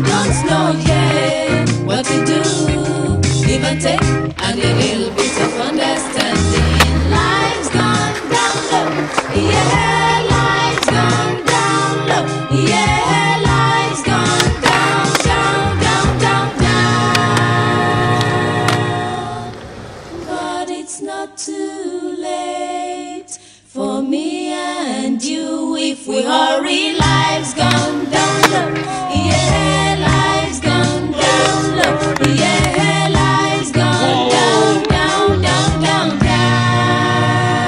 don't know yet what to do. Give and take and a little bit of understanding. Life's gone down low, yeah, life's gone down low, yeah, life's gone down, down, down, down, down. But it's not too late for me and you if we hurry. Life's gone down low, yeah, life's gone down low, yeah, life's gone down, down, down, down, down.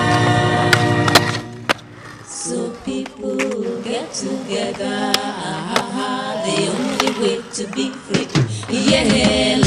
So people get together, the only way to be free, yeah.